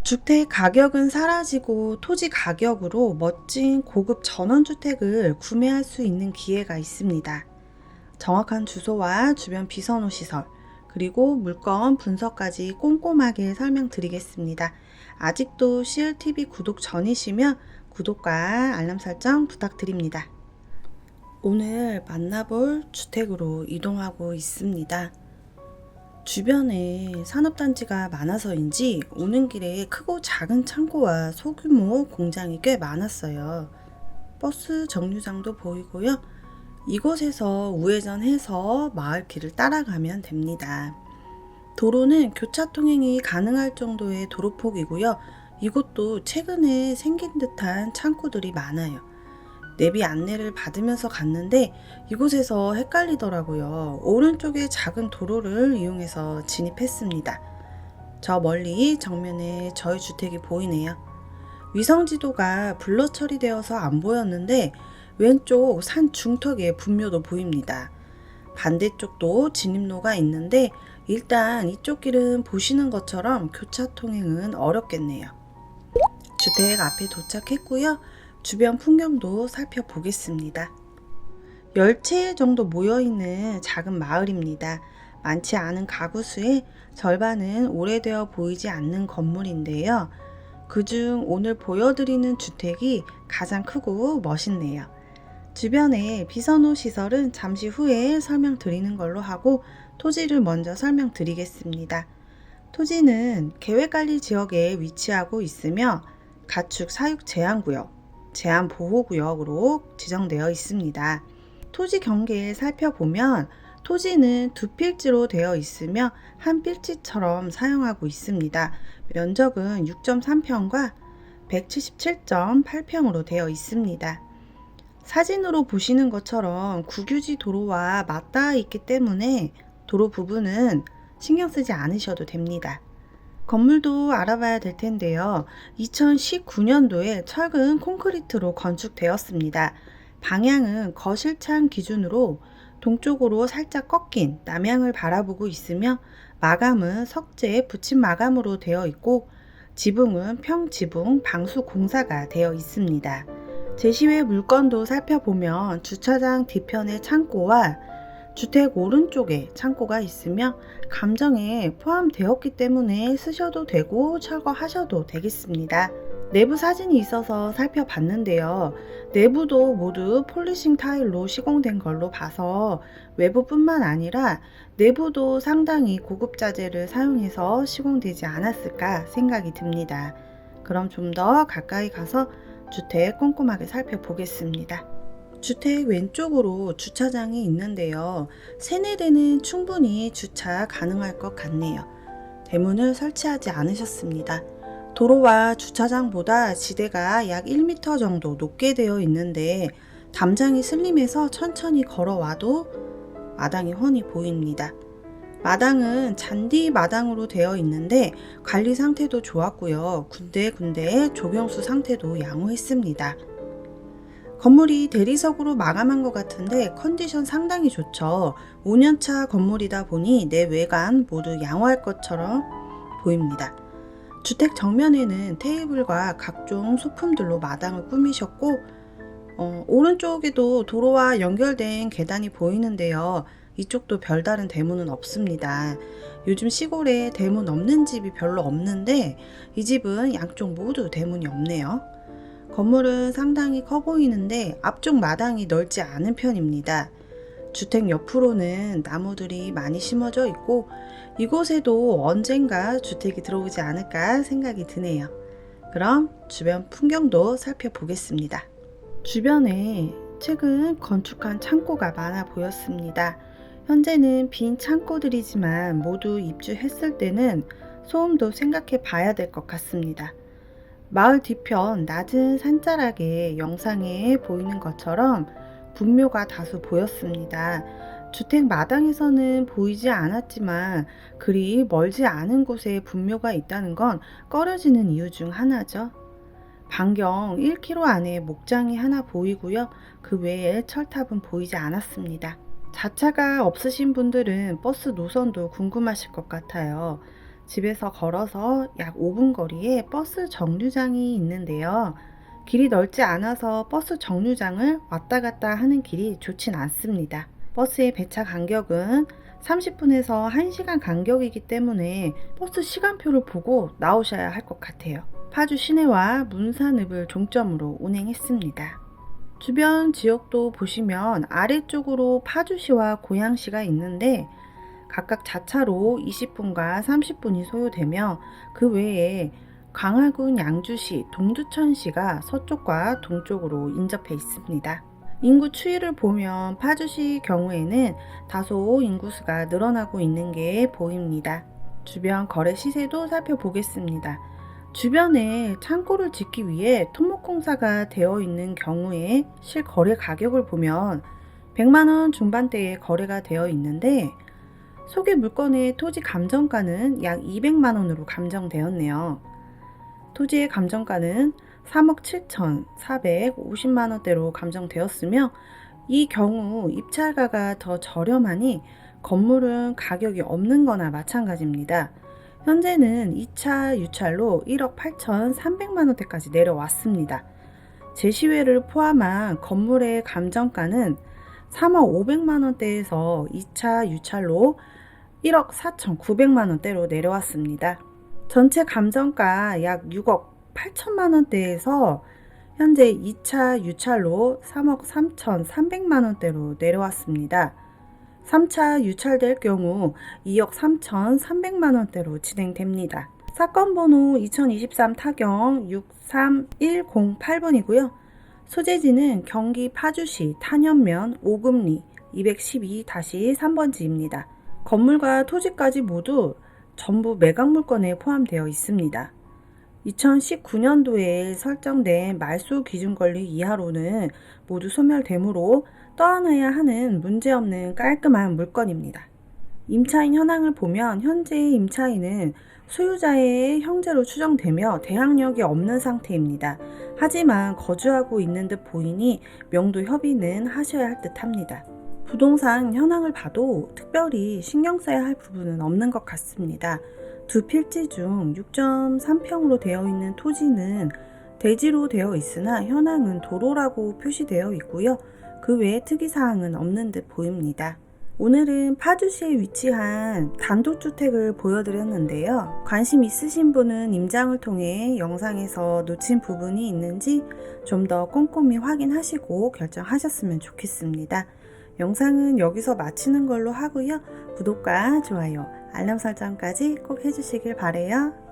주택 가격은 사라지고 토지 가격으로 멋진 고급 전원주택을 구매할 수 있는 기회가 있습니다. 정확한 주소와 주변 비선호 시설, 그리고 물건 분석까지 꼼꼼하게 설명드리겠습니다. 아직도 CLTV 구독 전이시면 구독과 알람 설정 부탁드립니다. 오늘 만나볼 주택으로 이동하고 있습니다. 주변에 산업단지가 많아서인지 오는 길에 크고 작은 창고와 소규모 공장이 꽤 많았어요. 버스 정류장도 보이고요. 이곳에서 우회전해서 마을길을 따라가면 됩니다. 도로는 교차 통행이 가능할 정도의 도로폭이고요. 이곳도 최근에 생긴 듯한 창고들이 많아요. 내비 안내를 받으면서 갔는데 이곳에서 헷갈리더라고요. 오른쪽에 작은 도로를 이용해서 진입했습니다. 저 멀리 정면에 저희 주택이 보이네요. 위성지도가 블러 처리되어서 안 보였는데 왼쪽 산 중턱에 분묘도 보입니다. 반대쪽도 진입로가 있는데 일단 이쪽 길은 보시는 것처럼 교차 통행은 어렵겠네요. 주택 앞에 도착했고요. 주변 풍경도 살펴보겠습니다. 10채 정도 모여있는 작은 마을입니다. 많지 않은 가구 수의 절반은 오래되어 보이지 않는 건물인데요. 그중 오늘 보여드리는 주택이 가장 크고 멋있네요. 주변에 비선호 시설은 잠시 후에 설명드리는 걸로 하고 토지를 먼저 설명드리겠습니다. 토지는 계획관리 지역에 위치하고 있으며 가축 사육 제한구역, 제한보호구역으로 지정되어 있습니다. 토지 경계를 살펴보면 토지는 두 필지로 되어 있으며 한 필지처럼 사용하고 있습니다. 면적은 6.3평과 177.8평으로 되어 있습니다. 사진으로 보시는 것처럼 국유지 도로와 맞닿아 있기 때문에 도로 부분은 신경 쓰지 않으셔도 됩니다. 건물도 알아봐야 될 텐데요. 2019년도에 철근 콘크리트로 건축되었습니다. 방향은 거실창 기준으로 동쪽으로 살짝 꺾인 남향을 바라보고 있으며 마감은 석재 붙임 마감으로 되어 있고 지붕은 평지붕 방수 공사가 되어 있습니다. 제시외 물건도 살펴보면 주차장 뒤편에 창고와 주택 오른쪽에 창고가 있으며 감정에 포함되었기 때문에 쓰셔도 되고 철거하셔도 되겠습니다. 내부 사진이 있어서 살펴봤는데요. 내부도 모두 폴리싱 타일로 시공된 걸로 봐서 외부뿐만 아니라 내부도 상당히 고급 자재를 사용해서 시공되지 않았을까 생각이 듭니다. 그럼 좀 더 가까이 가서 주택 꼼꼼하게 살펴보겠습니다. 주택 왼쪽으로 주차장이 있는데요. 3-4대는 충분히 주차 가능할 것 같네요. 대문을 설치하지 않으셨습니다. 도로와 주차장보다 지대가 약 1m 정도 높게 되어 있는데 담장이 슬림해서 천천히 걸어와도 마당이 훤히 보입니다. 마당은 잔디 마당으로 되어 있는데 관리 상태도 좋았고요. 군데군데 조경수 상태도 양호했습니다. 건물이 대리석으로 마감한 것 같은데 컨디션 상당히 좋죠. 5년차 건물이다 보니 내 외관 모두 양호할 것처럼 보입니다. 주택 정면에는 테이블과 각종 소품들로 마당을 꾸미셨고 오른쪽에도 도로와 연결된 계단이 보이는데요. 이쪽도 별다른 대문은 없습니다. 요즘 시골에 대문 없는 집이 별로 없는데 이 집은 양쪽 모두 대문이 없네요. 건물은 상당히 커 보이는데 앞쪽 마당이 넓지 않은 편입니다. 주택 옆으로는 나무들이 많이 심어져 있고 이곳에도 언젠가 주택이 들어오지 않을까 생각이 드네요. 그럼 주변 풍경도 살펴보겠습니다. 주변에 최근 건축한 창고가 많아 보였습니다. 현재는 빈 창고들이지만 모두 입주했을 때는 소음도 생각해 봐야 될 것 같습니다. 마을 뒤편 낮은 산자락에 영상에 보이는 것처럼 분묘가 다수 보였습니다. 주택 마당에서는 보이지 않았지만 그리 멀지 않은 곳에 분묘가 있다는 건 꺼려지는 이유 중 하나죠. 반경 1km 안에 목장이 하나 보이고요. 그 외에 철탑은 보이지 않았습니다. 자차가 없으신 분들은 버스 노선도 궁금하실 것 같아요. 집에서 걸어서 약 5분 거리에 버스 정류장이 있는데요. 길이 넓지 않아서 버스 정류장을 왔다 갔다 하는 길이 좋진 않습니다. 버스의 배차 간격은 30분에서 1시간 간격이기 때문에 버스 시간표를 보고 나오셔야 할 것 같아요. 파주 시내와 문산읍을 종점으로 운행했습니다. 주변 지역도 보시면 아래쪽으로 파주시와 고양시가 있는데 각각 자차로 20분과 30분이 소요되며 그 외에 광화군 양주시, 동두천시가 서쪽과 동쪽으로 인접해 있습니다. 인구 추이를 보면 파주시 경우에는 다소 인구수가 늘어나고 있는 게 보입니다. 주변 거래 시세도 살펴보겠습니다. 주변에 창고를 짓기 위해 토목공사가 되어 있는 경우에 실거래 가격을 보면 100만원 중반대에 거래가 되어 있는데 소개 물건의 토지 감정가는 약 200만원으로 감정되었네요. 토지의 감정가는 3억 7,450만원대로 감정되었으며 이 경우 입찰가가 더 저렴하니 건물은 가격이 없는 거나 마찬가지입니다. 현재는 2차 유찰로 1억 8,300만원대까지 내려왔습니다. 제시외를 포함한 건물의 감정가는 3억 500만원대에서 2차 유찰로 1억 4,900만원대로 내려왔습니다. 전체 감정가 약 6억 8천만원대에서 현재 2차 유찰로 3억 3,300만원대로 내려왔습니다. 3차 유찰될 경우 2억 3,300만원대로 진행됩니다. 사건 번호 2023 타경 63108번이고요. 소재지는 경기 파주시 탄현면 5금리 212-3번지입니다. 건물과 토지까지 모두 전부 매각 물건에 포함되어 있습니다. 2019년도에 설정된 말소 기준 권리 이하로는 모두 소멸되므로 떠안아야 하는 문제없는 깔끔한 물건입니다. 임차인 현황을 보면 현재 임차인은 소유자의 형제로 추정되며 대항력이 없는 상태입니다. 하지만 거주하고 있는 듯 보이니 명도 협의는 하셔야 할 듯 합니다. 부동산 현황을 봐도 특별히 신경 써야 할 부분은 없는 것 같습니다. 두 필지 중 6.3평으로 되어 있는 토지는 대지로 되어 있으나 현황은 도로라고 표시되어 있고요. 그 외에 특이사항은 없는 듯 보입니다. 오늘은 파주시에 위치한 단독주택을 보여드렸는데요. 관심 있으신 분은 임장을 통해 영상에서 놓친 부분이 있는지 좀 더 꼼꼼히 확인하시고 결정하셨으면 좋겠습니다. 영상은 여기서 마치는 걸로 하고요. 구독과 좋아요, 알람 설정까지 꼭 해주시길 바래요.